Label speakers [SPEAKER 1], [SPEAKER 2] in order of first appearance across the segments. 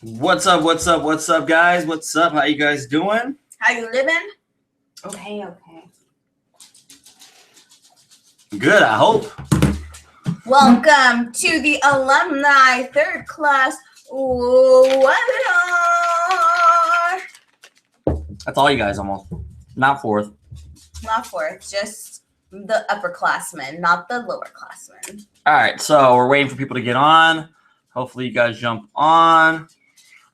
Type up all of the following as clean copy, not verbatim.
[SPEAKER 1] What's up? What's up? What's up, guys? What's up? How you guys doing?
[SPEAKER 2] How you living? Okay.
[SPEAKER 1] Good, I hope.
[SPEAKER 2] Welcome to the Alumni Third Class Webinar.
[SPEAKER 1] That's all you guys almost. Not fourth.
[SPEAKER 2] Not fourth, just the upperclassmen, not the lowerclassmen.
[SPEAKER 1] All right, so we're waiting for people to get on. Hopefully you guys jump on.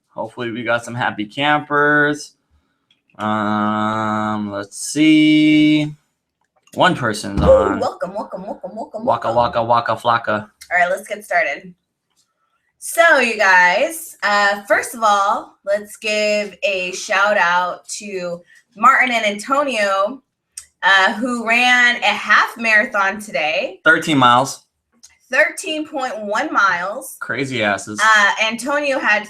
[SPEAKER 1] Hopefully we got some happy campers. Let's see. One person's on.
[SPEAKER 2] Welcome.
[SPEAKER 1] Waka waka waka flocka.
[SPEAKER 2] All right, let's get started. So, you guys, first of all, let's give a shout out to Martin and Antonio, who ran a half marathon today.
[SPEAKER 1] 13 miles.
[SPEAKER 2] 13.1 miles.
[SPEAKER 1] Crazy asses.
[SPEAKER 2] Antonio had,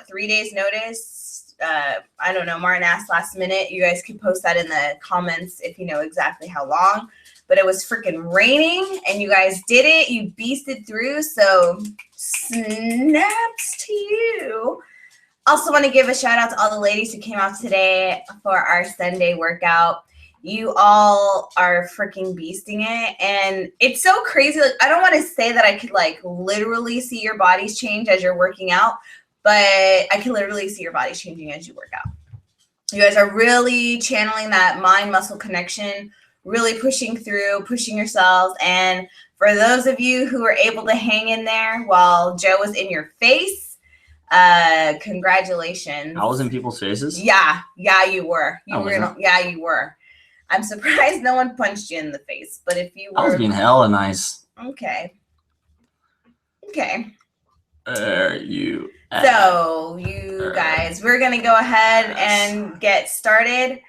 [SPEAKER 2] 3 days notice? I don't know. Martin asked last minute. You guys can post that in the comments if you know exactly how long. But it was freaking raining, and you guys did it. You beasted through, so snaps to you. Also want to give a shout out to all the ladies who came out today for our Sunday workout. You all are freaking beasting it, and it's so crazy. Like, I don't want to say that I could literally see your bodies change as you're working out, but I can literally see your bodies changing as you work out. You guys are really channeling that mind-muscle connection, really pushing through, pushing yourselves. And for those of you who were able to hang in there while Joe was in your face, congratulations.
[SPEAKER 1] I was in people's faces?
[SPEAKER 2] Yeah, you were. You were. I'm surprised no one punched you in the face, but if you were...
[SPEAKER 1] I was being hella nice.
[SPEAKER 2] Okay.
[SPEAKER 1] There you
[SPEAKER 2] So, you guys, we're going to go ahead and get started.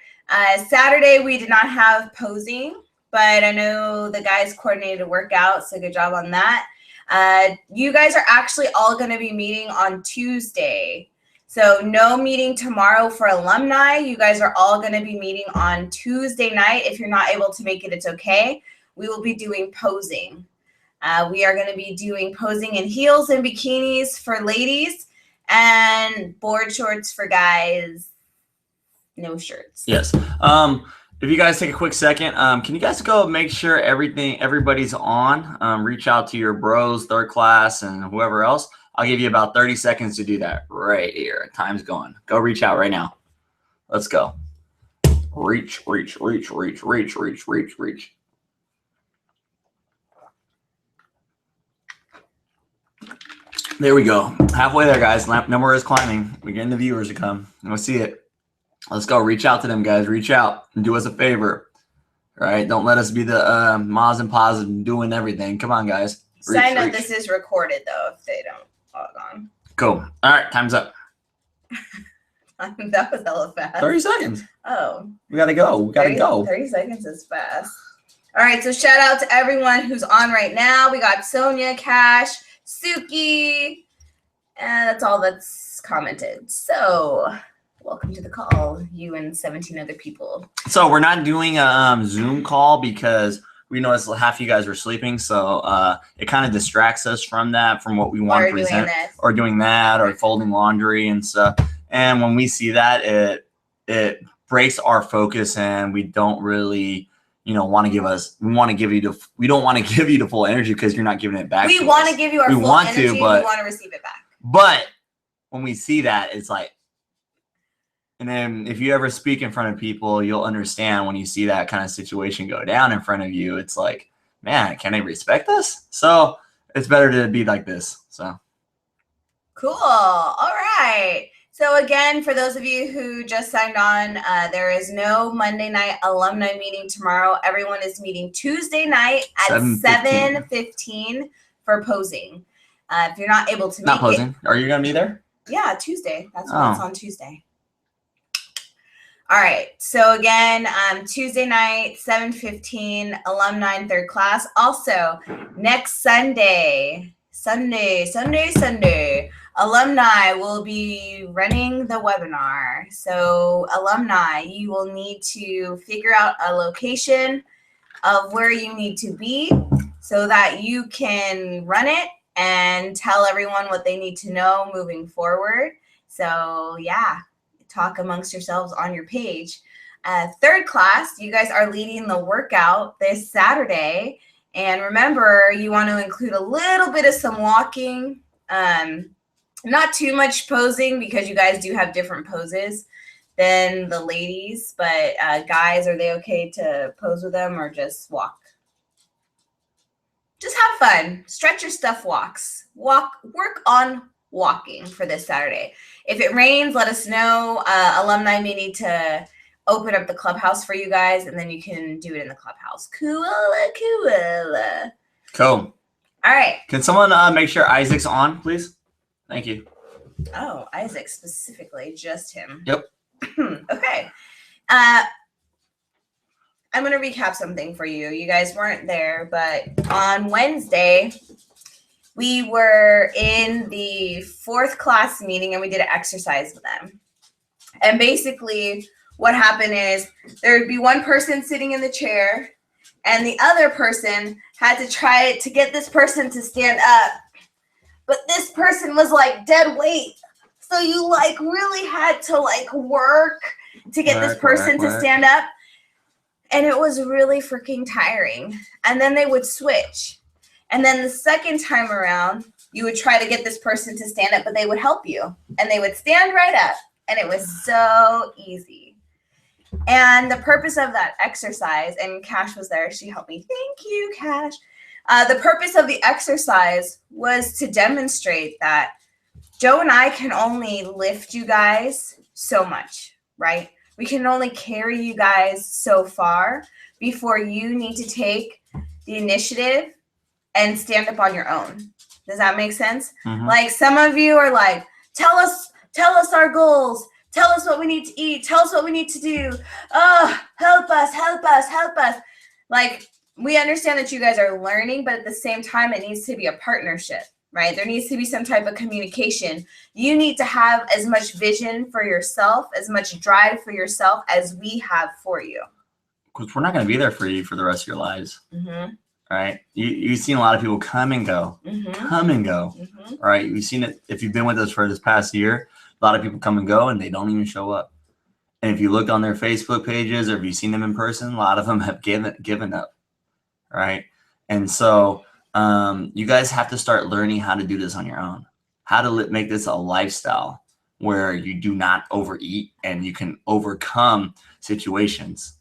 [SPEAKER 2] Saturday, we did not have posing, but I know the guys coordinated a workout, so good job on that. You guys are actually all going to be meeting on Tuesday. So no meeting tomorrow for alumni. You guys are all going to be meeting on Tuesday night. If you're not able to make it, it's okay. We will be doing posing. We are going to be doing posing in heels and bikinis for ladies and board shorts for guys. No shirts.
[SPEAKER 1] Yes. If you guys take a quick second, can you guys go make sure everybody's on? Reach out to your bros, third class, and whoever else. I'll give you about 30 seconds to do that right here. Time's going. Go reach out right now. Let's go. Reach. There we go. Halfway there, guys. Number is climbing. We're getting the viewers to come. Let's see it. Let's go. Reach out to them, guys. Reach out and do us a favor. All right? Don't let us be the Maz and Paz doing everything. Come on, guys.
[SPEAKER 2] Sign up. This is recorded, though, if they don't log on.
[SPEAKER 1] Cool. All right. Time's up.
[SPEAKER 2] That was hella fast.
[SPEAKER 1] 30 seconds.
[SPEAKER 2] Oh.
[SPEAKER 1] We got to go.
[SPEAKER 2] 30 seconds is fast. All right. So shout out to everyone who's on right now. We got Sonia, Cash, Suki, and that's all that's commented. So welcome to the call, you and 17 other people.
[SPEAKER 1] So we're not doing a Zoom call because we noticed half of you guys were sleeping. So it kind of distracts us from that, from what we want to present, or doing that, or folding laundry and stuff. And when we see that, it breaks our focus, and we don't really, want to give us. We don't want to give you the full energy because you're not giving it back.
[SPEAKER 2] We want to give you our full energy.
[SPEAKER 1] But
[SPEAKER 2] we want to receive it back.
[SPEAKER 1] But when we see that, it's like. And then if you ever speak in front of people, you'll understand when you see that kind of situation go down in front of you. It's like, man, can they respect us? So it's better to be like this. So
[SPEAKER 2] cool. All right. So again, for those of you who just signed on, there is no Monday night alumni meeting tomorrow. Everyone is meeting Tuesday night at 7:15 for posing. If you're not able to make it. Not
[SPEAKER 1] posing. Are you going to be there?
[SPEAKER 2] Yeah, Tuesday. That's when it's on Tuesday. All right. So again, Tuesday night, 7:15, alumni in third class. Also, next Sunday, alumni will be running the webinar. So alumni, you will need to figure out a location of where you need to be so that you can run it and tell everyone what they need to know moving forward. So yeah, talk amongst yourselves on your page. Third class, you guys are leading the workout this Saturday. And remember, you want to include a little bit of some walking, not too much posing because you guys do have different poses than the ladies. But guys, are they okay to pose with them or just walk? Just have fun. Stretch your stuff walks. Work on walking for this Saturday. If it rains, let us know. Alumni may need to open up the clubhouse for you guys, and then you can do it in the clubhouse. Cool.
[SPEAKER 1] Cool.
[SPEAKER 2] All right.
[SPEAKER 1] Can someone make sure Isaac's on, please? Thank you.
[SPEAKER 2] Oh, Isaac specifically, just him.
[SPEAKER 1] Yep.
[SPEAKER 2] Okay. I'm going to recap something for you. You guys weren't there, but on Wednesday, we were in the fourth class meeting and we did an exercise with them. And basically what happened is there would be one person sitting in the chair and the other person had to try to get this person to stand up. But this person was like dead weight. So you like really had to like work to get this person to stand up. And it was really freaking tiring. And then they would switch. And then the second time around, you would try to get this person to stand up, but they would help you. And they would stand right up. And it was so easy. And the purpose of that exercise, and Cash was there. She helped me. Thank you, Cash. The purpose of the exercise was to demonstrate that Joe and I can only lift you guys so much, right? We can only carry you guys so far before you need to take the initiative and stand up on your own. Does that make sense? Mm-hmm. Like some of you are like, tell us our goals. Tell us what we need to eat. Tell us what we need to do. Oh, help us. Like we understand that you guys are learning, but at the same time, it needs to be a partnership. Right? There needs to be some type of communication. You need to have as much vision for yourself, as much drive for yourself as we have for you.
[SPEAKER 1] Because we're not going to be there for you for the rest of your lives.
[SPEAKER 2] Mm-hmm.
[SPEAKER 1] Right? You've seen a lot of people come and go.
[SPEAKER 2] Mm-hmm.
[SPEAKER 1] Right? You've seen it. If you've been with us for this past year, a lot of people come and go and they don't even show up. And if you look on their Facebook pages or if you've seen them in person, a lot of them have given up. Right? And so you guys have to start learning how to do this on your own, how to make this a lifestyle where you do not overeat and you can overcome situations.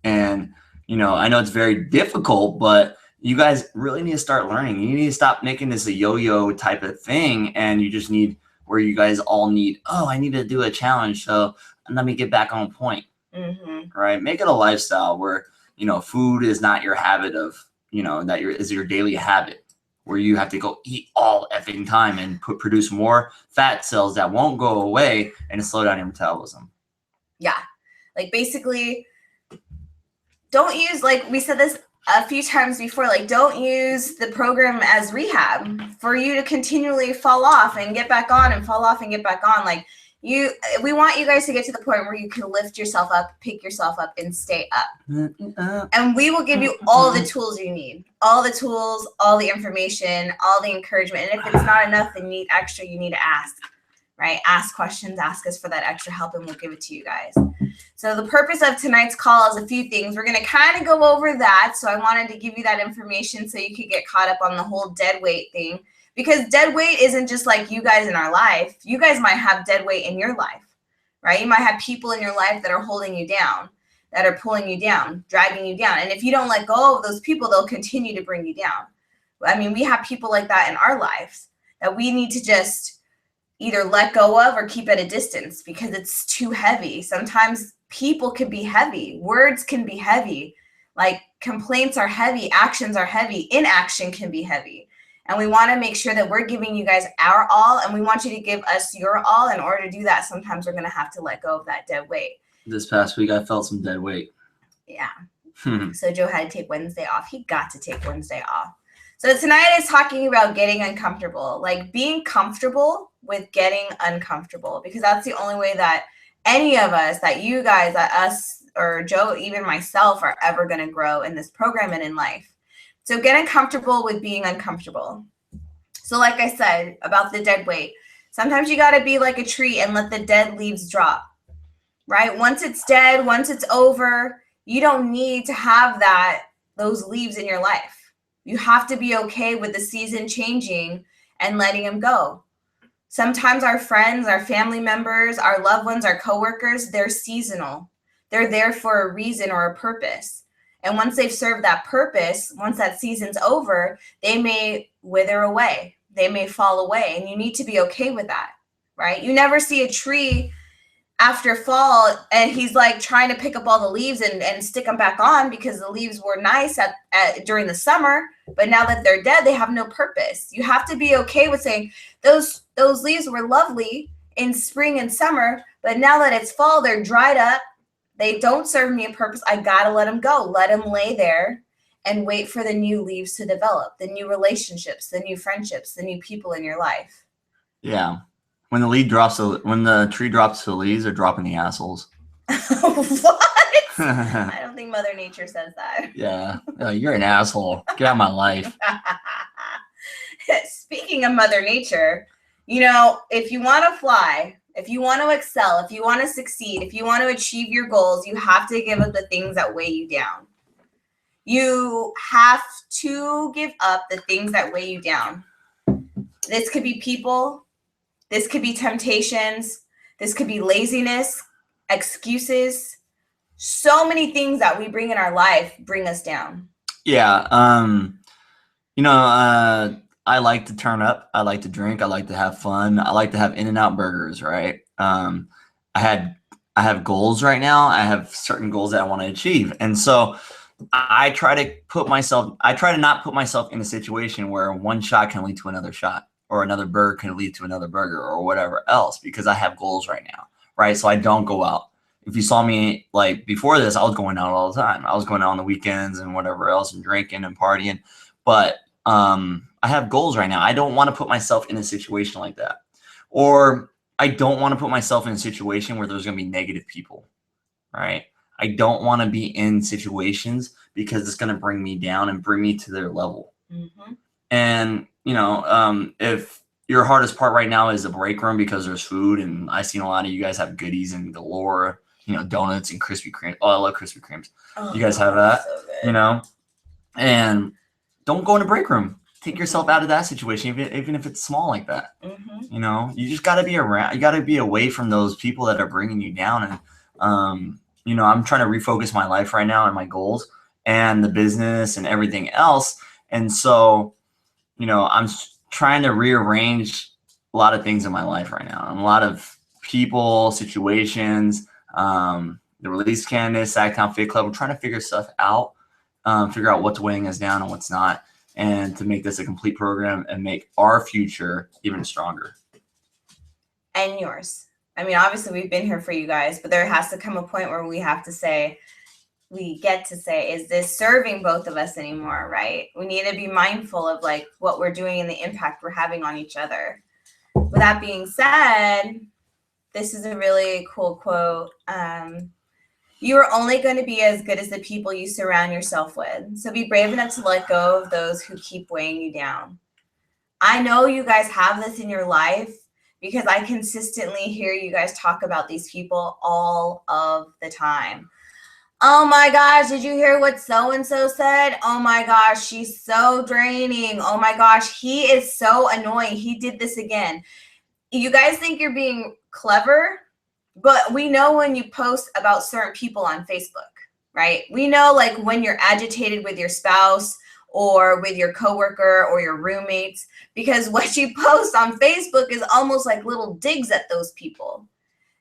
[SPEAKER 1] And, I know it's very difficult, but you guys really need to start learning. You need to stop making this a yo-yo type of thing. And you just need where you guys all need, I need to do a challenge. So let me get back on point.
[SPEAKER 2] Mm-hmm.
[SPEAKER 1] Right. Make it a lifestyle where, food is not your habit of, is your daily habit where you have to go eat all effing time and produce more fat cells that won't go away and slow down your metabolism.
[SPEAKER 2] Yeah. Like basically don't use, like we said this a few times before, like don't use the program as rehab for you to continually fall off and get back on and fall off and get back on. Like we want you guys to get to the point where you can lift yourself up, pick yourself up, and stay up. And we will give you all the tools you need, all the tools, all the information, all the encouragement. And if it's not enough, then you need extra, you need to ask, right? Ask questions, ask us for that extra help, and we'll give it to you guys. So the purpose of tonight's call is a few things. We're going to kind of go over that. So I wanted to give you that information so you could get caught up on the whole dead weight thing. Because dead weight isn't just like you guys in our life. You guys might have dead weight in your life, right? You might have people in your life that are holding you down, that are pulling you down, dragging you down. And if you don't let go of those people, they'll continue to bring you down. I mean, we have people like that in our lives that we need to just either let go of or keep at a distance because it's too heavy. Sometimes people can be heavy. Words can be heavy. Like complaints are heavy. Actions are heavy. Inaction can be heavy. And we want to make sure that we're giving you guys our all, and we want you to give us your all. In order to do that, sometimes we're going to have to let go of that dead weight.
[SPEAKER 1] This past week, I felt some dead weight.
[SPEAKER 2] Yeah. So Joe had to take Wednesday off. He got to take Wednesday off. So tonight is talking about getting uncomfortable, like being comfortable with getting uncomfortable, because that's the only way that any of us, that you guys, that us, or Joe, even myself, are ever going to grow in this program and in life. So get uncomfortable with being uncomfortable. So like I said about the dead weight, Sometimes you got to be like a tree and let the dead leaves drop, right? Once it's dead, once it's over, you don't need to have those leaves in your life. You have to be okay with the season changing and letting them go. Sometimes our friends, our family members, our loved ones, our coworkers, they're seasonal. They're there for a reason or a purpose. And once they've served that purpose, once that season's over, they may wither away. They may fall away. And you need to be okay with that, right? You never see a tree after fall and he's like trying to pick up all the leaves and stick them back on because the leaves were nice during the summer, but now that they're dead, they have no purpose. You have to be okay with saying those leaves were lovely in spring and summer, but now that it's fall, they're dried up. They don't serve me a purpose. I gotta let them go. Let them lay there and wait for the new leaves to develop, the new relationships, the new friendships, the new people in your life.
[SPEAKER 1] Yeah. When the tree drops to the leaves, they're dropping the assholes.
[SPEAKER 2] What? I don't think Mother Nature says that.
[SPEAKER 1] Yeah. You're an asshole. Get out of my life.
[SPEAKER 2] Speaking of Mother Nature, if you want to fly, if you want to excel, if you want to succeed, if you want to achieve your goals, you have to give up the things that weigh you down. You have to give up the things that weigh you down. This could be people. This could be temptations. This could be laziness, excuses. So many things that we bring in our life bring us down.
[SPEAKER 1] Yeah. I like to turn up. I like to drink. I like to have fun. I like to have In-N-Out burgers, right? I have goals right now. I have certain goals that I want to achieve. And so I try to not put myself in a situation where one shot can lead to another shot, or another burger can lead to another burger, or whatever else, because I have goals right now, right? So I don't go out. If you saw me like before this, I was going out all the time. I was going out on the weekends and whatever else and drinking and partying. But I have goals right now. I don't want to put myself in a situation like that. Or I don't want to put myself in a situation where there's going to be negative people, right? I don't want to be in situations because it's going to bring me down and bring me to their level. Mm-hmm. And, if your hardest part right now is the break room because there's food, and I've seen a lot of you guys have goodies and galore, donuts and Krispy Kreme. Oh, I love Krispy Kremes. You guys have that, so and don't go in a break room. Take yourself out of that situation, even if it's small like that. Mm-hmm. You just got to be around. You got to be away from those people that are bringing you down. And, I'm trying to refocus my life right now and my goals and the business and everything else. And so, I'm trying to rearrange a lot of things in my life right now, and a lot of people, situations, the release candidates, Sacktown Fit Club. We're trying to figure stuff out, figure out what's weighing us down and what's not, and to make this a complete program and make our future even stronger.
[SPEAKER 2] And yours. I mean, obviously we've been here for you guys, but there has to come a point where we get to say, is this serving both of us anymore, right? We need to be mindful of like what we're doing and the impact we're having on each other. With that being said, this is a really cool quote. You are only going to be as good as the people you surround yourself with. So be brave enough to let go of those who keep weighing you down. I know you guys have this in your life because I consistently hear you guys talk about these people all of the time. Oh my gosh, did you hear what so-and-so said? Oh my gosh, she's so draining. Oh my gosh, he is so annoying. He did this again. You guys think you're being clever, but we know when you post about certain people on Facebook, right? We know like when you're agitated with your spouse or with your coworker or your roommates, because what you post on Facebook is almost like little digs at those people.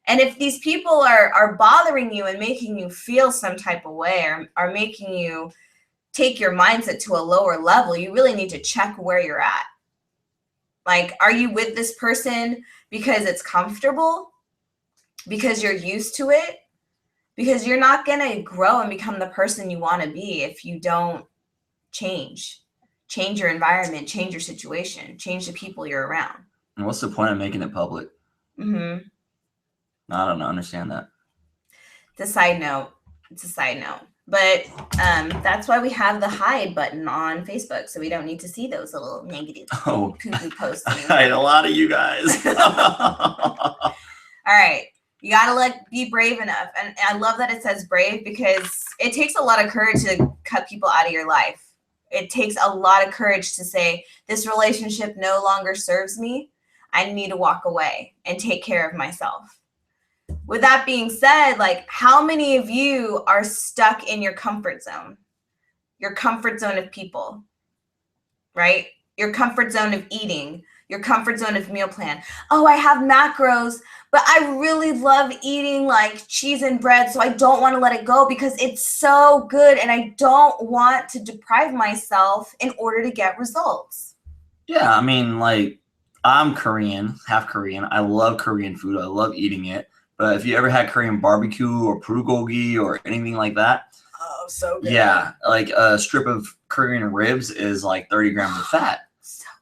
[SPEAKER 2] And if these people are bothering you and making you feel some type of way, or are making you take your mindset to a lower level, you really need to check where you're at. Like, are you with this person because it's comfortable? Because you're used to it? Because you're not going to grow and become the person you want to be if you don't change your environment, change your situation, change the people you're around.
[SPEAKER 1] And what's the point of making it public? I don't understand that.
[SPEAKER 2] It's a side note. But that's why we have the hide button on Facebook, so we don't need to see those little negative poo-poo posts anymore.
[SPEAKER 1] I had a lot of you guys.
[SPEAKER 2] All right. You gotta be brave enough. And I love that it says brave, because it takes a lot of courage to cut people out of your life. It takes a lot of courage to say, this relationship no longer serves me. I need to walk away and take care of myself. With that being said, like, how many of you are stuck in your comfort zone? Your comfort zone of people, right? Your comfort zone of eating, your comfort zone of meal plan. Oh, I have macros, but I really love eating like cheese and bread, so I don't want to let it go because it's so good and I don't want to deprive myself in order to get results.
[SPEAKER 1] Yeah, I mean, like, I'm Korean, half Korean. I love Korean food. I love eating it. But if you ever had Korean barbecue or bulgogi or anything like that,
[SPEAKER 2] oh, so good.
[SPEAKER 1] Yeah, like a strip of Korean ribs is like 30 grams of fat.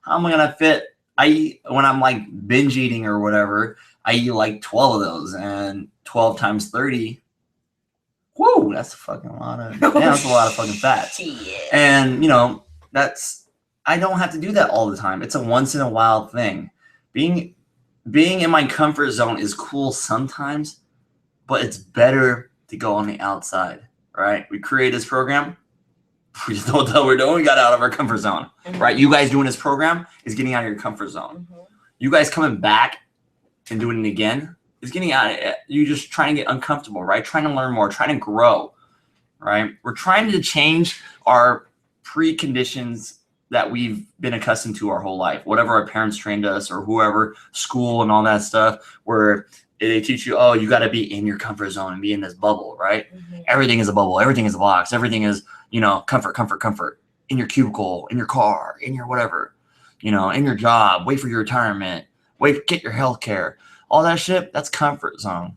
[SPEAKER 1] How am I gonna fit? I eat, when I'm like binge eating or whatever, I eat like 12 of those, and 12 times 30. Whoa, that's a fucking lot of. Yeah, that's a lot of fucking fat.
[SPEAKER 2] Shit.
[SPEAKER 1] And I don't have to do that all the time. It's a once in a while thing. Being in my comfort zone is cool sometimes, but it's better to go on the outside, right? We create this program. We just don't know what we're doing. We got out of our comfort zone, right? You guys doing this program is getting out of your comfort zone. You guys coming back and doing it again is getting out of it. You just trying to get uncomfortable, right? Trying to learn more, trying to grow, right? We're trying to change our preconditions that we've been accustomed to our whole life, whatever our parents trained us or whoever, school and all that stuff, where they teach you, oh, you got to be in your comfort zone and be in this bubble, right? Everything is a bubble. Everything is a box. Everything is, comfort, in your cubicle, in your car, in your whatever, in your job, wait for your retirement, get your health care, all that shit. That's comfort zone,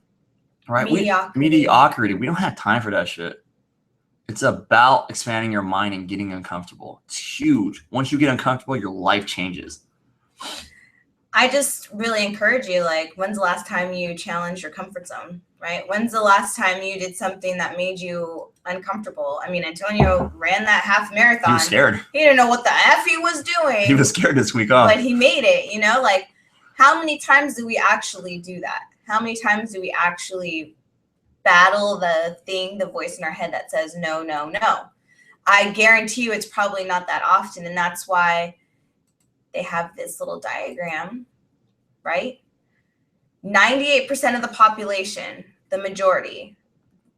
[SPEAKER 1] right? Mediocrity. We don't have time for that shit. It's about expanding your mind and getting uncomfortable. It's huge. Once you get uncomfortable, your life changes.
[SPEAKER 2] I just really encourage you, like, when's the last time you challenged your comfort zone, right? When's the last time you did something that made you uncomfortable? I mean, Antonio ran that half marathon.
[SPEAKER 1] He was scared.
[SPEAKER 2] He didn't know what the F he was doing.
[SPEAKER 1] He was scared this week off.
[SPEAKER 2] But he made it, like, how many times do we actually do that? How many times do we actually battle the voice in our head that says, no, no, no? I guarantee you it's probably not that often. And that's why they have this little diagram, right? 98% of the population, the majority,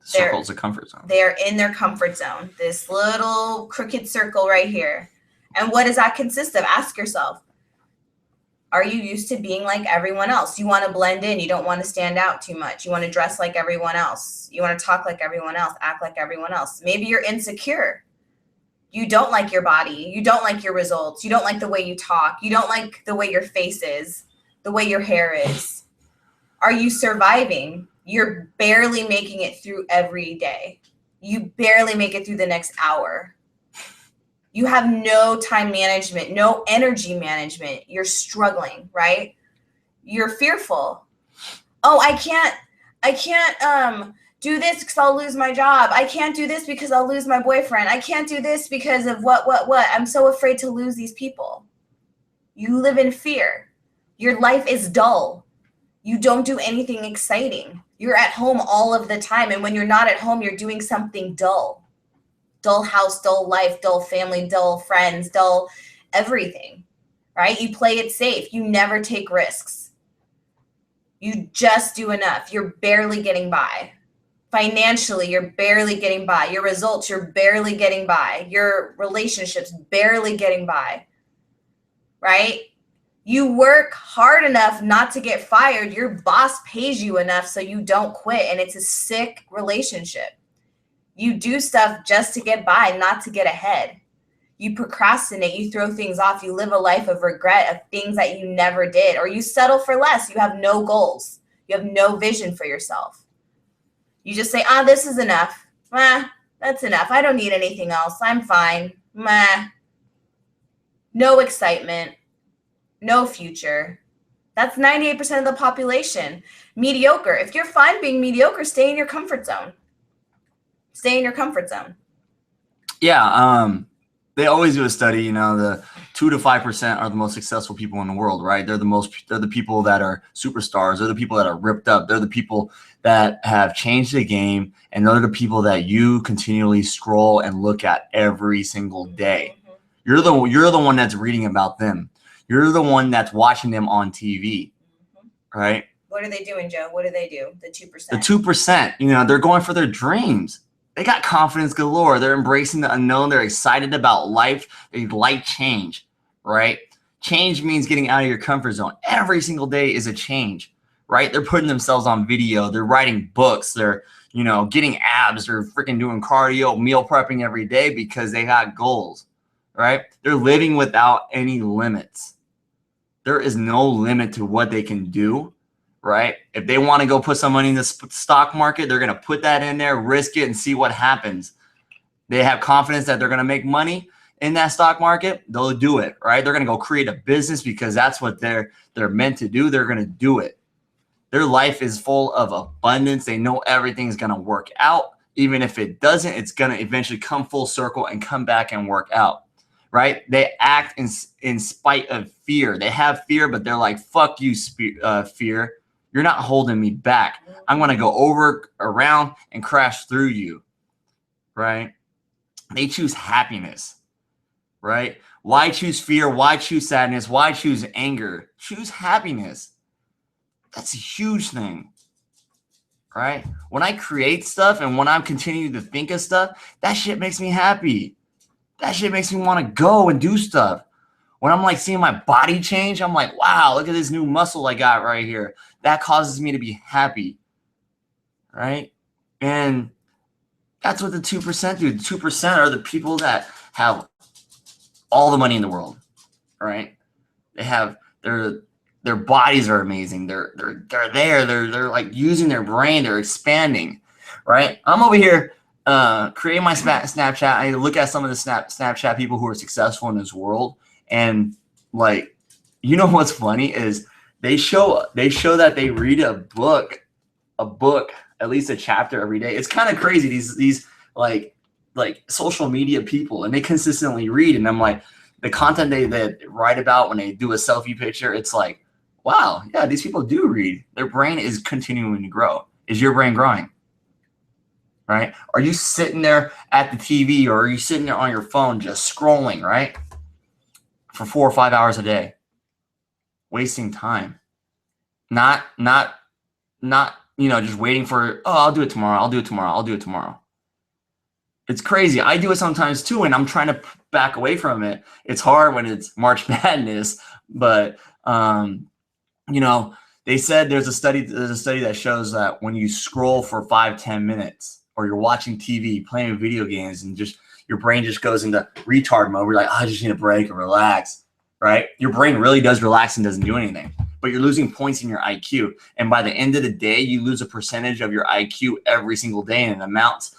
[SPEAKER 1] circle's a comfort zone.
[SPEAKER 2] They're in their comfort zone, this little crooked circle right here. And what does that consist of? Ask yourself, are you used to being like everyone else? You want to blend in. You don't want to stand out too much. You want to dress like everyone else. You want to talk like everyone else, act like everyone else. Maybe you're insecure. You don't like your body. You don't like your results. You don't like the way you talk. You don't like the way your face is, the way your hair is. Are you surviving? You're barely making it through every day. You barely make it through the next hour. You have no time management, no energy management. You're struggling, right? You're fearful. Oh, I can't do this because I'll lose my job. I can't do this because I'll lose my boyfriend. I can't do this because of what. I'm so afraid to lose these people. You live in fear. Your life is dull. You don't do anything exciting. You're at home all of the time. And when you're not at home, you're doing something dull. Dull house, dull life, dull family, dull friends, dull everything, right? You play it safe. You never take risks. You just do enough. You're barely getting by. Financially, you're barely getting by. Your results, you're barely getting by. Your relationships, barely getting by, right? You work hard enough not to get fired. Your boss pays you enough so you don't quit, and it's a sick relationship. You do stuff just to get by, not to get ahead. You procrastinate, you throw things off, you live a life of regret of things that you never did, or you settle for less. You have no goals. You have no vision for yourself. You just say, this is enough. That's enough. I don't need anything else. I'm fine. No excitement, no future. That's 98% of the population. Mediocre. If you're fine being mediocre, stay in your comfort zone. Stay in your comfort zone.
[SPEAKER 1] Yeah. They always do a study, you know, the 2 to 5% are the most successful people in the world, right? They're the people that are superstars. They're the people that are ripped up. They're the people that have changed the game. And they're the people that you continually scroll and look at every single day. You're the one that's reading about them. You're the one that's watching them on TV, right?
[SPEAKER 2] What are they doing, Joe? What do they do? The 2%.
[SPEAKER 1] The 2%, you know, they're going for their dreams. They got confidence galore. They're embracing the unknown. They're excited about life. They like change, right? Change means getting out of your comfort zone. Every single day is a change, right? They're putting themselves on video. They're writing books. They're, you know, getting abs. They're freaking doing cardio, meal prepping every day because they got goals, right? They're living without any limits. There is no limit to what they can do. Right? If they want to go put some money in the stock market, they're going to put that in there, risk it, and see what happens. They have confidence that they're going to make money in that stock market. They'll do it, right? They're going to go create a business because that's what they're meant to do. They're going to do it. Their life is full of abundance. They know everything's going to work out. Even if it doesn't, it's going to eventually come full circle and come back and work out. Right? They act in spite of fear. They have fear, but they're like, fuck you, fear. You're not holding me back. I'm going to go around and crash through you, right? They choose happiness, right? Why choose fear? Why choose sadness? Why choose anger? Choose happiness. That's a huge thing, right? When I create stuff and when I'm continuing to think of stuff, that shit makes me happy. That shit makes me want to go and do stuff. When I'm like seeing my body change, I'm like, wow, look at this new muscle I got right here. That causes me to be happy, right? And that's what the 2% do. The 2% are the people that have all the money in the world, right? They have their bodies are amazing. They're there. They're like using their brain. They're expanding, right? I'm over here creating my Snapchat. I look at some of the Snapchat people who are successful in this world. And like, you know what's funny is they show that they read a book, at least a chapter every day. It's kind of crazy. These like social media people, and they consistently read. And I'm like, the content they write about when they do a selfie picture, it's like, wow, yeah, these people do read. Their brain is continuing to grow. Is your brain growing? Right? Are you sitting there at the TV, or are you sitting there on your phone just scrolling, right? For 4 or 5 hours a day, wasting time, not, you know, just waiting for, oh, I'll do it tomorrow. It's crazy. I do it sometimes too. And I'm trying to back away from it. It's hard when it's March Madness, but, you know, they said there's a study that shows that when you scroll for 5-10 minutes, or you're watching TV, playing video games, and just your brain just goes into retard mode. We're like, oh, I just need a break and relax, right? Your brain really does relax and doesn't do anything, but you're losing points in your IQ. And by the end of the day, you lose a percentage of your IQ every single day, and it amounts.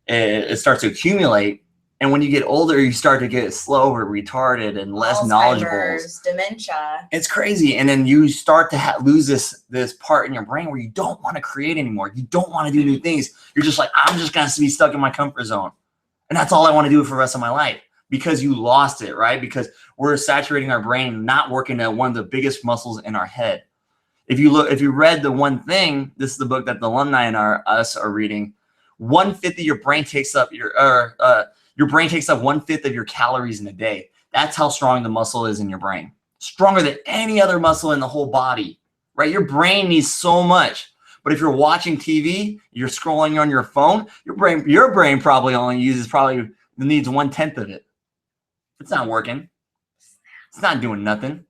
[SPEAKER 1] It starts to accumulate. And when you get older, you start to get slower, retarded, and less knowledgeable.
[SPEAKER 2] Dementia.
[SPEAKER 1] It's crazy. And then you start to lose this part in your brain where you don't want to create anymore. You don't want to do new things. You're just like, I'm just going to be stuck in my comfort zone. And that's all I want to do for the rest of my life, because you lost it, right? Because we're saturating our brain, not working at one of the biggest muscles in our head. If you read The One Thing, this is the book that the alumni and us are reading. 1/5 of your brain takes up your brain takes up 1/5 of your calories in a day. That's how strong the muscle is in your brain. Stronger than any other muscle in the whole body, right? Your brain needs so much. But if you're watching TV, you're scrolling on your phone, your brain probably only needs 1/10 of it. It's not working. It's not doing nothing,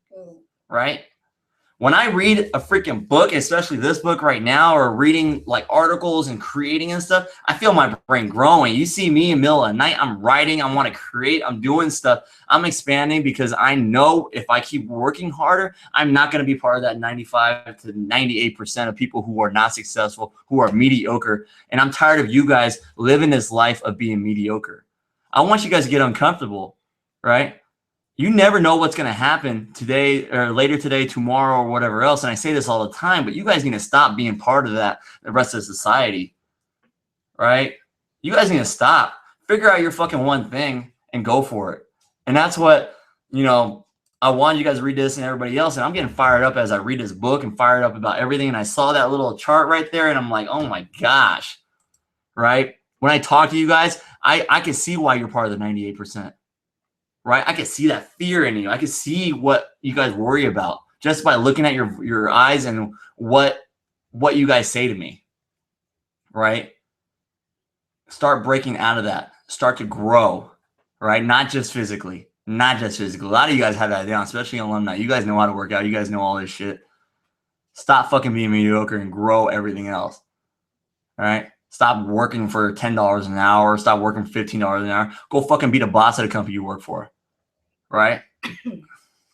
[SPEAKER 1] right? When I read a freaking book, especially this book right now, or reading like articles and creating and stuff, I feel my brain growing. You see me in the middle of the night, I'm writing, I want to create, I'm doing stuff. I'm expanding because I know if I keep working harder, I'm not going to be part of that 95 to 98% of people who are not successful, who are mediocre. And I'm tired of you guys living this life of being mediocre. I want you guys to get uncomfortable, right? You never know what's going to happen today or later today, tomorrow, or whatever else. And I say this all the time, but you guys need to stop being part of that, the rest of society, right? You guys need to stop. Figure out your fucking one thing and go for it. And that's what, you know, I wanted you guys to read this and everybody else. And I'm getting fired up as I read this book and fired up about everything. And I saw that little chart right there and I'm like, oh my gosh, right? When I talk to you guys, I can see why you're part of the 98%, right? I can see that fear in you. I can see what you guys worry about just by looking at your eyes and what you guys say to me, right? Start breaking out of that. Start to grow, right? Not just physically. Not just physically. A lot of you guys have that down, especially alumni. You guys know how to work out. You guys know all this shit. Stop fucking being mediocre and grow everything else, all right? Stop working for $10 an hour. Stop working for $15 an hour. Go fucking be the boss of the company you work for, right?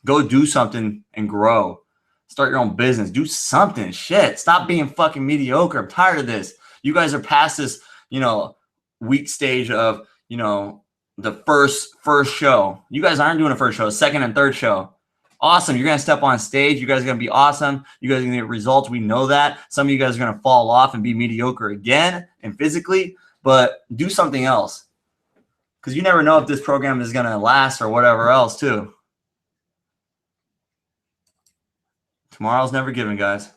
[SPEAKER 1] Go do something and grow. Start your own business. Do something. Shit. Stop being fucking mediocre. I'm tired of this. You guys are past this, you know, weak stage of, you know, the first show. You guys aren't doing a first show, second and third show. Awesome. You're going to step on stage. You guys are going to be awesome. You guys are going to get results. We know that. Some of you guys are going to fall off and be mediocre again and physically, but do something else. Because you never know if this program is going to last or whatever else too. Tomorrow's never given, guys.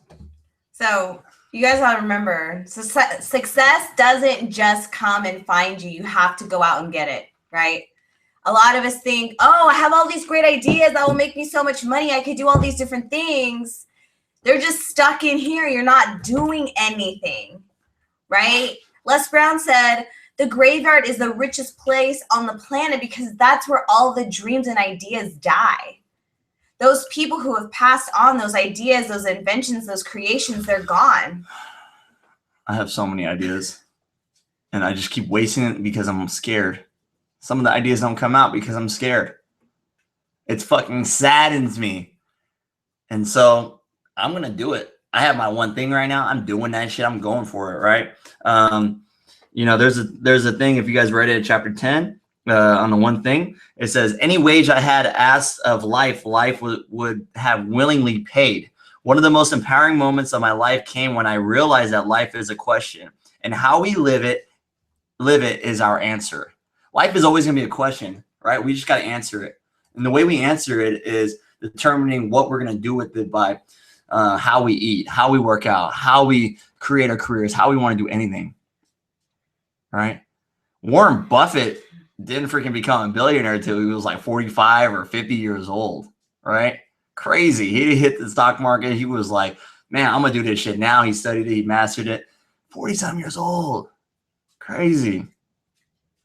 [SPEAKER 2] So you guys got to remember, success doesn't just come and find you. You have to go out and get it, right? A lot of us think, oh, I have all these great ideas that will make me so much money. I could do all these different things. They're just stuck in here. You're not doing anything, right? Les Brown said, the graveyard is the richest place on the planet because that's where all the dreams and ideas die. Those people who have passed on those ideas, those inventions, those creations, they're gone.
[SPEAKER 1] I have so many ideas, and I just keep wasting it because I'm scared. Some of the ideas don't come out because I'm scared. It fucking saddens me. And so I'm going to do it. I have my one thing right now. I'm doing that shit. I'm going for it, right? You know, there's a thing, if you guys read it, chapter 10, on the one thing, it says, any wage I had asked of life would have willingly paid. One of the most empowering moments of my life came when I realized that life is a question, and how we live it is our answer. Life is always going to be a question, right? We just got to answer it. And the way we answer it is determining what we're going to do with it by how we eat, how we work out, how we create our careers, how we want to do anything, right? Warren Buffett didn't freaking become a billionaire until he was like 45 or 50 years old, right? Crazy. He hit the stock market. He was like, man, I'm going to do this shit now. He studied it. He mastered it. 40-something years old. Crazy.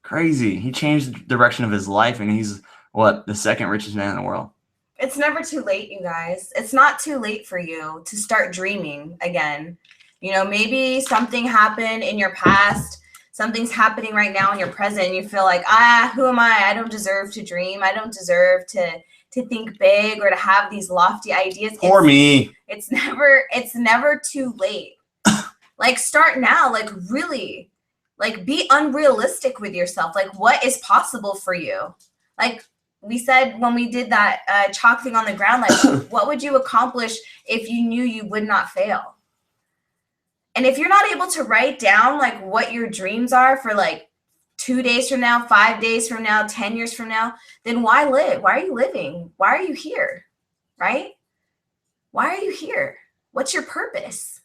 [SPEAKER 1] Crazy. He changed the direction of his life, and he's, what, the second richest man in the world.
[SPEAKER 2] It's never too late, you guys. It's not too late for you to start dreaming again. You know, maybe something happened in your past. Something's happening right now in your present, and you feel like, who am I? I don't deserve to dream. I don't deserve to think big or to have these lofty ideas.
[SPEAKER 1] Poor me.
[SPEAKER 2] It's never too late. Like, start now. Like, really. Like, be unrealistic with yourself. Like, what is possible for you? Like we said when we did that chalk thing on the ground, like, what would you accomplish if you knew you would not fail? And if you're not able to write down, like, what your dreams are for, like, 2 days from now, 5 days from now, 10 years from now, then why live? Why are you living? Why are you here? Right? Why are you here? What's your purpose?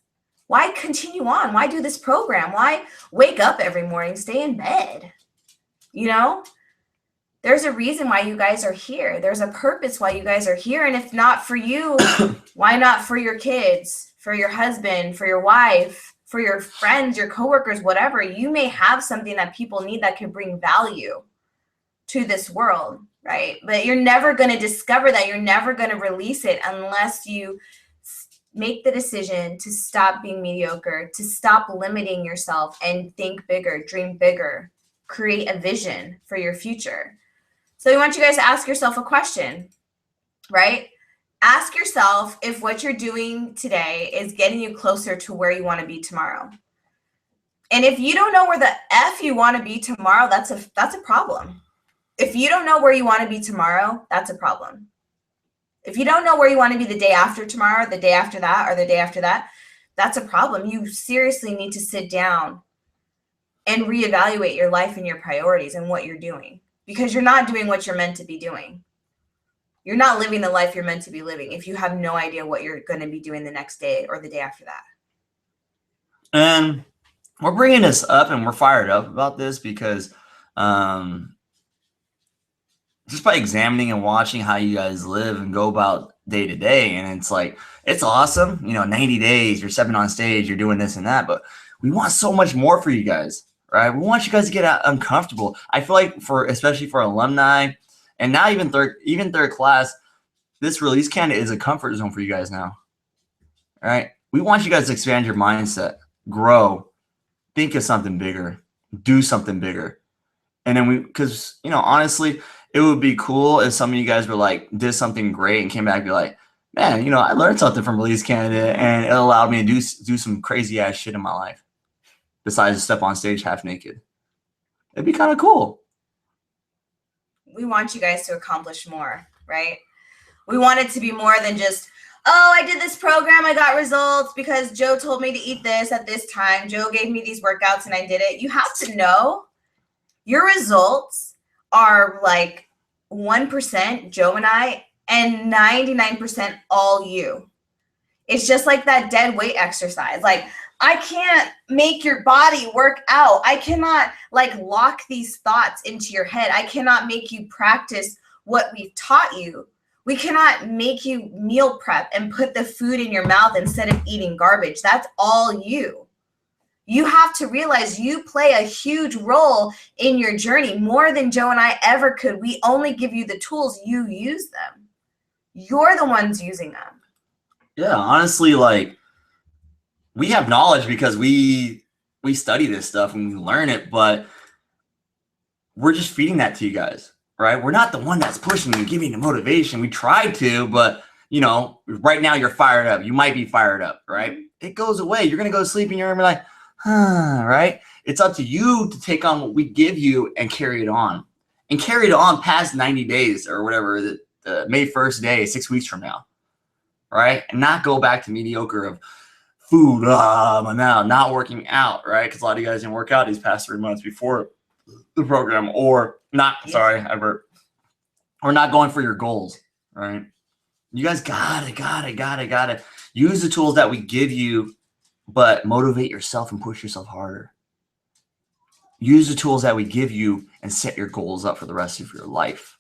[SPEAKER 2] Why continue on? Why do this program? Why wake up every morning, stay in bed? You know, there's a reason why you guys are here. There's a purpose why you guys are here. And if not for you, why not for your kids, for your husband, for your wife, for your friends, your coworkers, whatever? You may have something that people need that can bring value to this world, right? But you're never going to discover that. You're never going to release it unless you make the decision to stop being mediocre, to stop limiting yourself and think bigger, dream bigger, create a vision for your future. So I want you guys to ask yourself a question, right? Ask yourself if what you're doing today is getting you closer to where you want to be tomorrow. And if you don't know where the F you want to be tomorrow, that's a problem. If you don't know where you want to be tomorrow, that's a problem. If you don't know where you want to be the day after tomorrow, the day after that, or the day after that, that's a problem. You seriously need to sit down and reevaluate your life and your priorities and what you're doing, because you're not doing what you're meant to be doing. You're not living the life you're meant to be living if you have no idea what you're going to be doing the next day or the day after that.
[SPEAKER 1] And we're bringing this up and we're fired up about this because just by examining and watching how you guys live and go about day to day, and it's like, it's awesome. 90 days, you're stepping on stage, you're doing this and that, but we want so much more for you guys. Right? We want you guys to get uncomfortable. I feel like especially for alumni and now even third class, this release candidate is a comfort zone for you guys now. All right? We want you guys to expand your mindset, grow, think of something bigger, do something bigger. And then because honestly, it would be cool if some of you guys were like, did something great and came back and be like, man, I learned something from release candidate and it allowed me to do some crazy ass shit in my life. Besides to step on stage half naked. It'd be kind of cool.
[SPEAKER 2] We want you guys to accomplish more, right? We want it to be more than just, oh, I did this program, I got results because Joe told me to eat this at this time. Joe gave me these workouts and I did it. You have to know your results are like 1% Joe and I, and 99% all you. It's just like that dead weight exercise. Like, I can't make your body work out. I cannot lock these thoughts into your head. I cannot make you practice what we've taught you. We cannot make you meal prep and put the food in your mouth instead of eating garbage. That's all you. You have to realize you play a huge role in your journey, more than Joe and I ever could. We only give you the tools, you use them. You're the ones using them.
[SPEAKER 1] Yeah, honestly, we have knowledge because we study this stuff and we learn it, but we're just feeding that to you guys, right? We're not the one that's pushing you, giving you motivation. We try to, but right now you're fired up. You might be fired up, right? It goes away. You're going to go to sleep and you're going to be like, right? It's up to you to take on what we give you and carry it on past 90 days or whatever, the May 1st day, 6 weeks from now, right? And not go back to mediocre of food, now not working out, right? Because a lot of you guys didn't work out these past 3 months before the program, or not. Sorry, or not going for your goals, right? You guys gotta use the tools that we give you, but motivate yourself and push yourself harder. Use the tools that we give you and set your goals up for the rest of your life.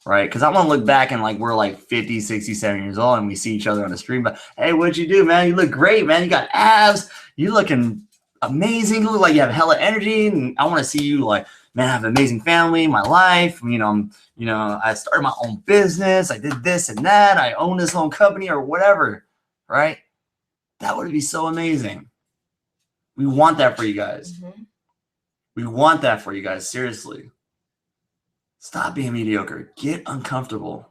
[SPEAKER 1] Right? Because I want to look back and we're 50, 60, 70 years old and we see each other on the street, but hey, what'd you do, man? You look great, man. You got abs. You looking amazing. You look like you have hella energy. And I want to see you man, I have an amazing family, my life. I started my own business. I did this and that. I own this own company or whatever. Right? That would be so amazing. We want that for you guys. Mm-hmm. We want that for you guys. Seriously. Stop being mediocre. Get uncomfortable.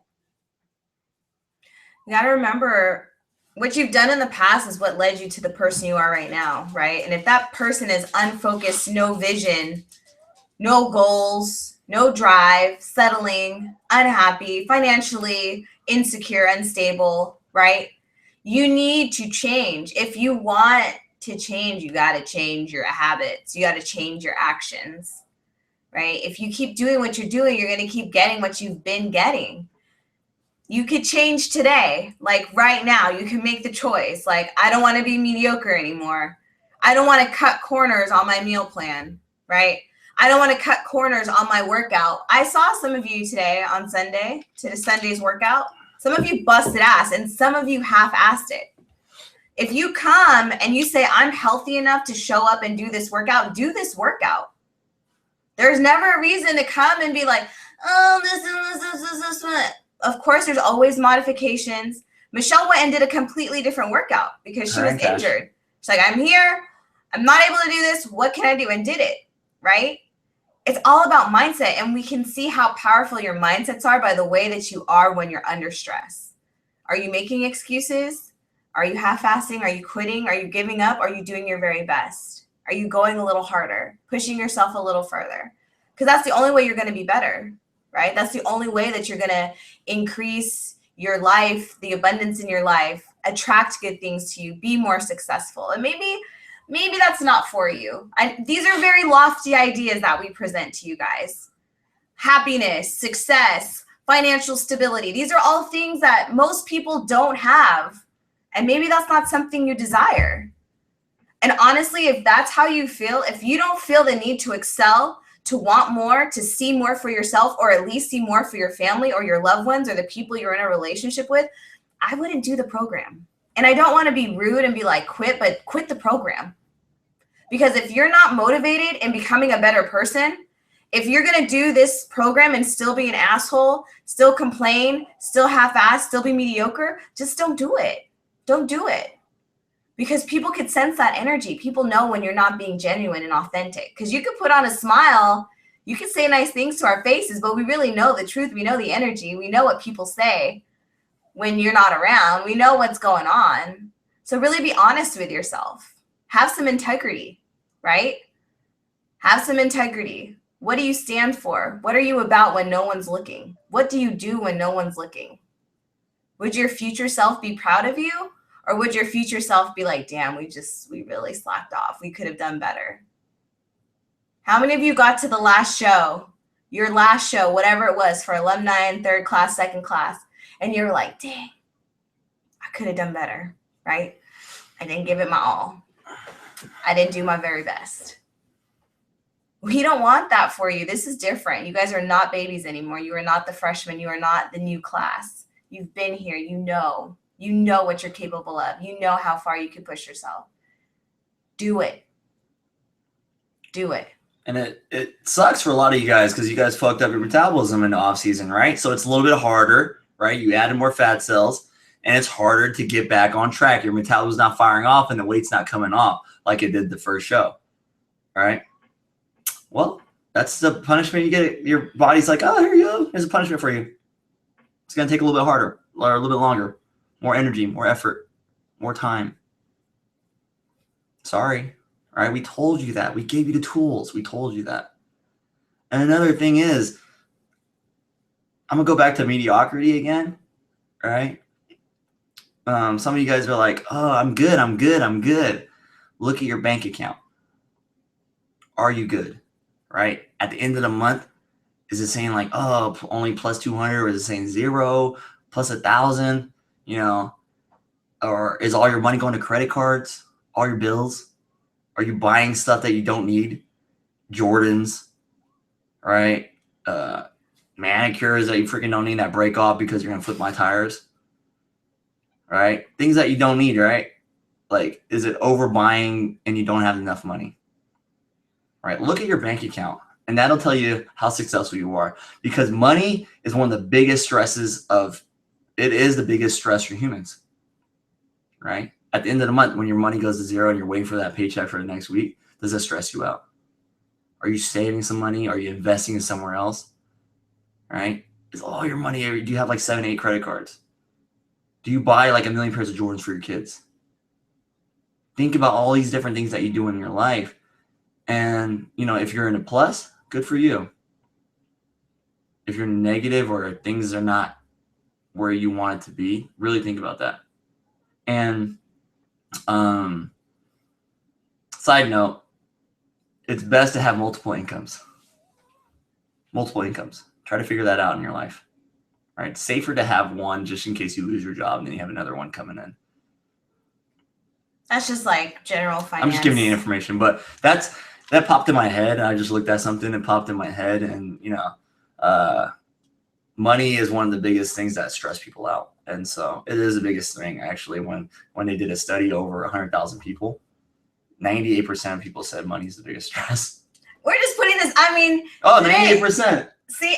[SPEAKER 2] You got to remember, what you've done in the past is what led you to the person you are right now, right? And if that person is unfocused, no vision, no goals, no drive, settling, unhappy, financially insecure, unstable, right? You need to change. If you want to change, you got to change your habits. You got to change your actions. Right? If you keep doing what you're doing, you're going to keep getting what you've been getting. You could change today. Right now, you can make the choice. I don't want to be mediocre anymore. I don't want to cut corners on my meal plan, right? I don't want to cut corners on my workout. I saw some of you today on Sunday, to the Sunday's workout. Some of you busted ass and some of you half-assed it. If you come and you say, I'm healthy enough to show up and do this workout, do this workout. There's never a reason to come and be like, oh, this. Of course, there's always modifications. Michelle went and did a completely different workout because she was injured. She's like, I'm here. I'm not able to do this. What can I do? And did it, right? It's all about mindset. And we can see how powerful your mindsets are by the way that you are when you're under stress. Are you making excuses? Are you half-assing? Are you quitting? Are you giving up? Are you doing your very best? Are you going a little harder, pushing yourself a little further? Because that's the only way you're going to be better, right? That's the only way that you're going to increase your life, the abundance in your life, attract good things to you, be more successful. And maybe maybe that's not for you. These are very lofty ideas that we present to you guys. Happiness, success, financial stability. These are all things that most people don't have. And maybe that's not something you desire. And honestly, if that's how you feel, if you don't feel the need to excel, to want more, to see more for yourself, or at least see more for your family or your loved ones or the people you're in a relationship with, I wouldn't do the program. And I don't want to be rude and be like, quit, but quit the program. Because if you're not motivated in becoming a better person, if you're going to do this program and still be an asshole, still complain, still half-ass, still be mediocre, just don't do it. Don't do it. Because people could sense that energy. People know when you're not being genuine and authentic. Because you could put on a smile, you could say nice things to our faces, but we really know the truth. We know the energy. We know what people say when you're not around. We know what's going on. So really be honest with yourself. Have some integrity, right? Have some integrity. What do you stand for? What are you about when no one's looking? What do you do when no one's looking? Would your future self be proud of you? Or would your future self be like, damn, we really slacked off. We could have done better. How many of you got to the last show, your last show, whatever it was for alumni in 3rd class, 2nd class, and you're like, dang, I could have done better, right? I didn't give it my all. I didn't do my very best. We don't want that for you. This is different. You guys are not babies anymore. You are not the freshmen. You are not the new class. You've been here. You know what you're capable of. You know how far you can push yourself. Do it. Do it.
[SPEAKER 1] And it sucks for a lot of you guys because you guys fucked up your metabolism in the off season, right? So it's a little bit harder, right? You added more fat cells and it's harder to get back on track. Your metabolism's not firing off and the weight's not coming off like it did the first show. All right. Well, that's the punishment you get. Your body's like, oh, here you go. Here's a punishment for you. It's going to take a little bit harder or a little bit longer. More energy, more effort, more time. Sorry. All right. We told you that. We gave you the tools. We told you that. And another thing is, I'm going to go back to mediocrity again. All right. Some of you guys are like, oh, I'm good. Look at your bank account. Are you good? Right? At the end of the month, is it saying like, oh, only plus 200, or is it saying 0, plus 1,000? You know, or is all your money going to credit cards, all your bills? Are you buying stuff that you don't need? Jordans, right? Manicures that you freaking don't need that break off because you're going to flip my tires, right? Things that you don't need, right? Like, is it overbuying and you don't have enough money, right? Look at your bank account and that'll tell you how successful you are, because money is one of the biggest stresses it is the biggest stress for humans, right? At the end of the month, when your money goes to 0 and you're waiting for that paycheck for the next week, does that stress you out? Are you saving some money? Are you investing in somewhere else? Right? Is all your money, do you have like 7, 8 credit cards? Do you buy like 1 million pairs of Jordans for your kids? Think about all these different things that you do in your life. And, you know, if you're in a plus, good for you. If you're negative or things are not where you want it to be, really think about that. And side note, it's best to have multiple incomes. Try to figure that out in your life. All right. It's safer to have one just in case you lose your job and then you have another one coming in.
[SPEAKER 2] That's just like general finance.
[SPEAKER 1] I'm just giving you information, but that popped in my head. I just looked at something and popped in my head, and you know, money is one of the biggest things that stress people out. And so it is the biggest thing, actually. When they did a study over 100,000 people, 98% of people said money is the biggest stress.
[SPEAKER 2] We're just putting this, I mean.
[SPEAKER 1] Oh, 98%.
[SPEAKER 2] See,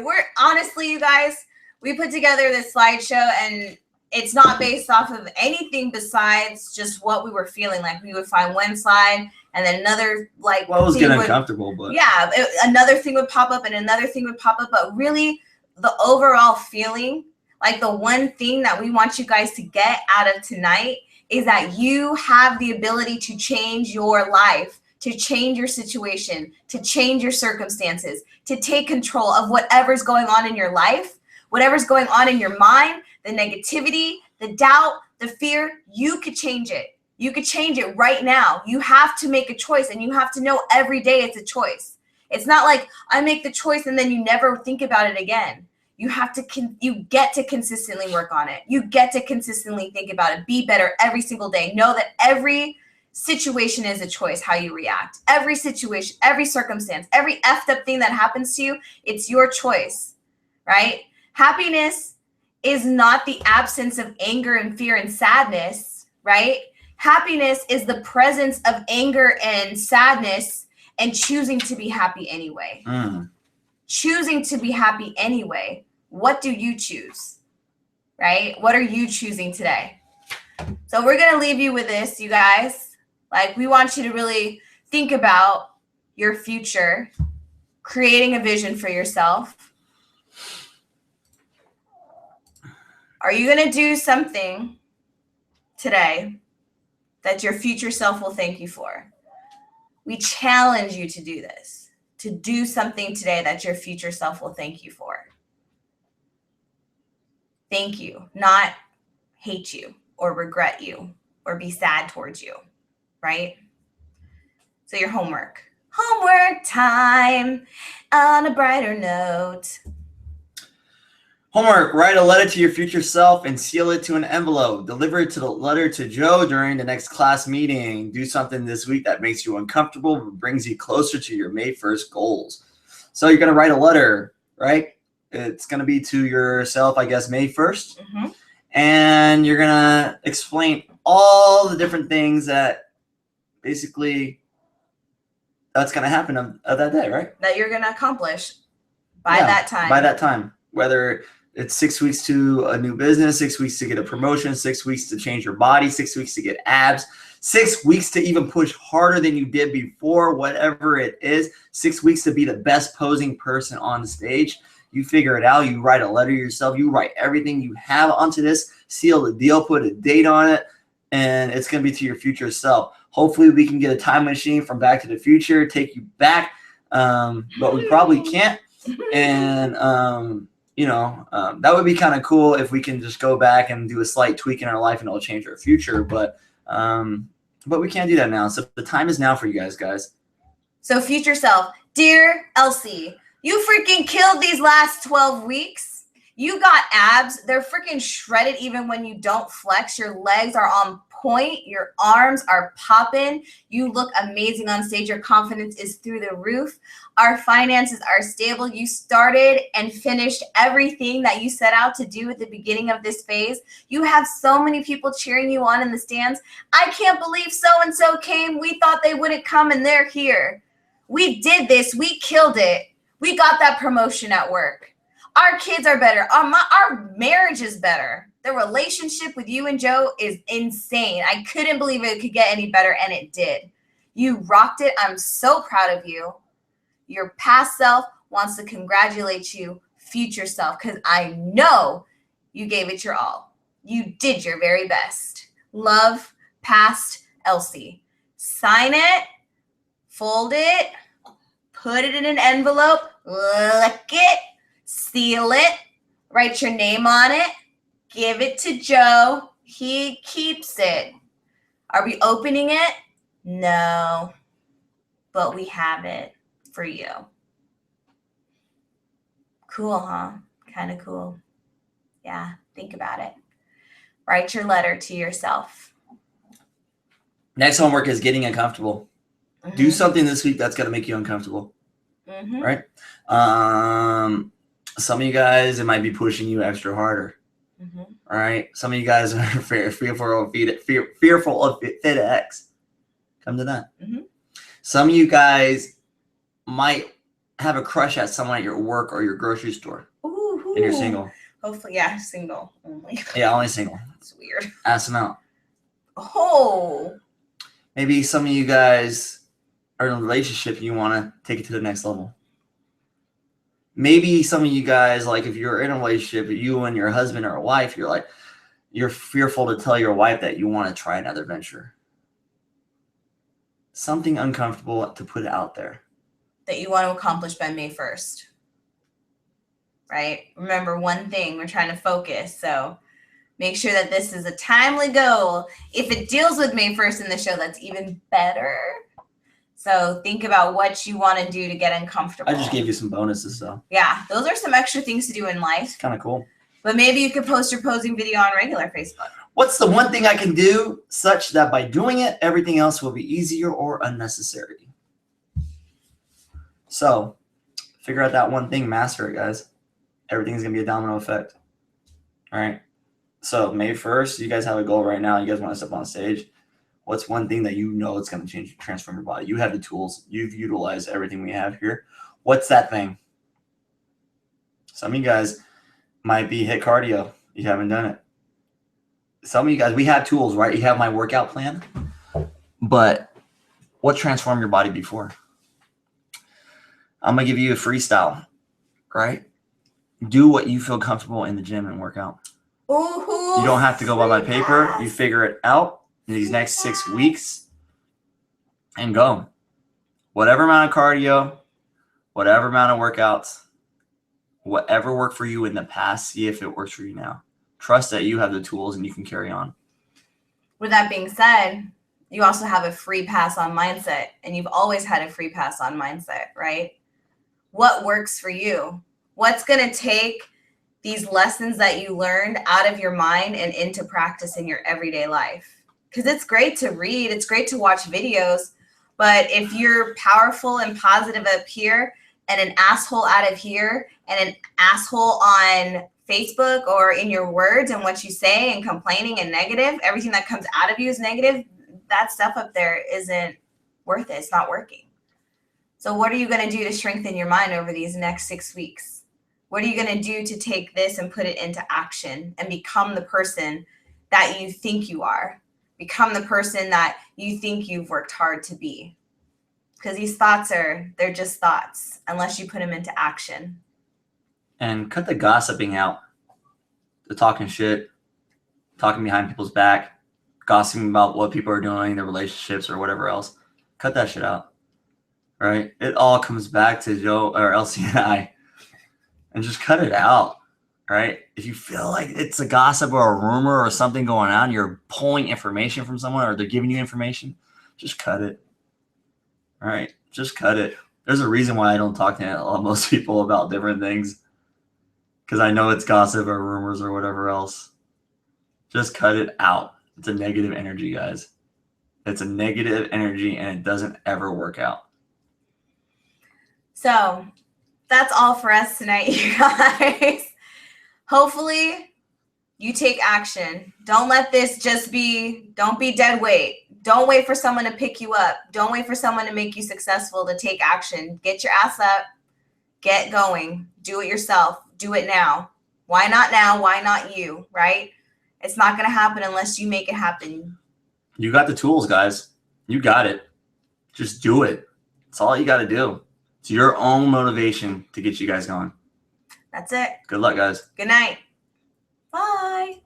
[SPEAKER 2] we're honestly, you guys, we put together this slideshow and it's not based off of anything besides just what we were feeling. Like we would find one slide and then another, like,
[SPEAKER 1] well, it was getting uncomfortable, but
[SPEAKER 2] yeah, another thing would pop up and another thing would pop up. But really, the overall feeling, like the one thing that we want you guys to get out of tonight is that you have the ability to change your life, to change your situation, to change your circumstances, to take control of whatever's going on in your life, whatever's going on in your mind, the negativity, the doubt, the fear. You could change it. You could change it right now. You have to make a choice, and you have to know every day it's a choice. It's not like I make the choice and then you never think about it again. You have to, you get to consistently work on it. You get to consistently think about it. Be better every single day. Know that every situation is a choice, how you react. Every situation, every circumstance, every effed up thing that happens to you, it's your choice, right? Happiness is not the absence of anger and fear and sadness, right? Happiness is the presence of anger and sadness and choosing to be happy anyway. Choosing to be happy anyway. What do you choose? Right? What are you choosing today? So we're going to leave you with this, you guys. Like, we want you to really think about your future, creating a vision for yourself. Are you going to do something today that your future self will thank you for? We challenge you to do this, to do something today that your future self will thank you for. Thank you, not hate you or regret you or be sad towards you, right? So your homework. Homework time on a brighter note.
[SPEAKER 1] Homework, write a letter to your future self and seal it to an envelope. Deliver it to the letter to Joe during the next class meeting. Do something this week that makes you uncomfortable but brings you closer to your May 1st goals. So you're going to write a letter, right? It's going to be to yourself, I guess, May 1st.
[SPEAKER 2] Mm-hmm.
[SPEAKER 1] And you're going to explain all the different things that basically that's going to happen of that day, right?
[SPEAKER 2] That you're going to accomplish by that time.
[SPEAKER 1] By that time. Whether it's 6 weeks to a new business, 6 weeks to get a promotion, 6 weeks to change your body, 6 weeks to get abs, 6 weeks to even push harder than you did before, whatever it is, 6 weeks to be the best posing person on the stage. You figure it out. You write a letter to yourself. You write everything you have onto this, seal the deal, put a date on it, and it's going to be to your future self. Hopefully we can get a time machine from Back to the Future, take you back, but we probably can't. And that would be kind of cool if we can just go back and do a slight tweak in our life and it'll change our future. But we can't do that now. So the time is now for you guys.
[SPEAKER 2] So future self, dear Elsie, you freaking killed these last 12 weeks. You got abs. They're freaking shredded even when you don't flex. Your legs are on point. Your arms are popping. You look amazing on stage. Your confidence is through the roof. Our finances are stable. You started and finished everything that you set out to do at the beginning of this phase. You have so many people cheering you on in the stands. I can't believe so-and-so came. We thought they wouldn't come and they're here. We did this. We killed it. We got that promotion at work. Our kids are better. Our marriage is better. The relationship with you and Joe is insane. I couldn't believe it could get any better, and it did. You rocked it. I'm so proud of you. Your past self wants to congratulate you, future self, because I know you gave it your all. You did your very best. Love, past Elsie. Sign it, fold it, put it in an envelope, lick it, seal it, write your name on it, give it to Joe. He keeps it. Are we opening it? No, but we have it for you. Cool, huh? Kind of cool. Yeah, think about it. Write your letter to yourself.
[SPEAKER 1] Next homework is getting uncomfortable. Mm-hmm. Do something this week that's going to make you uncomfortable. Mm-hmm. Right? Some of you guys, it might be pushing you extra harder. Mm-hmm. All right? Some of you guys are fearful of FedEx. Come to that. Mm-hmm. Some of you guys might have a crush at someone at your work or your grocery store. Ooh. And you're single.
[SPEAKER 2] Hopefully, yeah, single only.
[SPEAKER 1] Yeah, only single.
[SPEAKER 2] It's weird.
[SPEAKER 1] Ask them out.
[SPEAKER 2] Oh.
[SPEAKER 1] Maybe some of you guys are in a relationship and you want to take it to the next level. Maybe some of you guys, like if you're in a relationship, you and your husband or wife, you're fearful to tell your wife that you want to try another venture. Something uncomfortable to put out there.
[SPEAKER 2] That you want to accomplish by May 1st. Right? Remember one thing, we're trying to focus. So Make sure that this is a timely goal. If it deals with May 1st in the show, that's even better. So think about what you want to do to get uncomfortable.
[SPEAKER 1] I just gave you some bonuses, though.
[SPEAKER 2] Yeah, those are some extra things to do in life.
[SPEAKER 1] It's kind of cool.
[SPEAKER 2] But maybe you could post your posing video on regular Facebook.
[SPEAKER 1] What's the one thing I can do such that by doing it, everything else will be easier or unnecessary? So, figure out that one thing, master it, guys. Everything's going to be a domino effect. All right? So, May 1st, you guys have a goal right now. You guys want to step on stage. What's one thing that you know it's going to transform your body? You have the tools. You've utilized everything we have here. What's that thing? Some of you guys might be hit cardio. You haven't done it. Some of you guys, we have tools, right? You have my workout plan. But what transformed your body before? I'm going to give you a freestyle, right? Do what you feel comfortable in the gym and work out.
[SPEAKER 2] Ooh,
[SPEAKER 1] you don't have to go by my paper. You figure it out in these next 6 weeks and go. Whatever amount of cardio, whatever amount of workouts, whatever worked for you in the past, see if it works for you now. Trust that you have the tools and you can carry on.
[SPEAKER 2] With that being said, you also have a free pass on mindset, and you've always had a free pass on mindset, right? What works for you? What's going to take these lessons that you learned out of your mind and into practice in your everyday life? Because it's great to read, it's great to watch videos, but if you're powerful and positive up here and an asshole out of here and an asshole on Facebook or in your words and what you say and complaining and negative, everything that comes out of you is negative, that stuff up there isn't worth it. It's not working. So what are you going to do to strengthen your mind over these next 6 weeks? What are you going to do to take this and put it into action and become the person that you think you are? Become the person that you think you've worked hard to be. Because these thoughts they're just thoughts unless you put them into action.
[SPEAKER 1] And cut the gossiping out. The talking shit, talking behind people's back, gossiping about what people are doing, their relationships or whatever else. Cut that shit out. Right? It all comes back to Joe or Elsie and I. And just cut it out. Right? If you feel like it's a gossip or a rumor or something going on, you're pulling information from someone or they're giving you information, just cut it. All right? Just cut it. There's a reason why I don't talk to most people about different things. Because I know it's gossip or rumors or whatever else. Just cut it out. It's a negative energy, guys. It's a negative energy and it doesn't ever work out.
[SPEAKER 2] So that's all for us tonight, you guys. Hopefully you take action. Don't let this just don't be dead weight. Don't wait for someone to pick you up. Don't wait for someone to make you successful to take action. Get your ass up. Get going. Do it yourself. Do it now. Why not now? Why not you? Right? It's not going to happen unless you make it happen.
[SPEAKER 1] You got the tools, guys. You got it. Just do it. That's all you got to do. It's your own motivation to get you guys going.
[SPEAKER 2] That's it.
[SPEAKER 1] Good luck, guys.
[SPEAKER 2] Good night. Bye.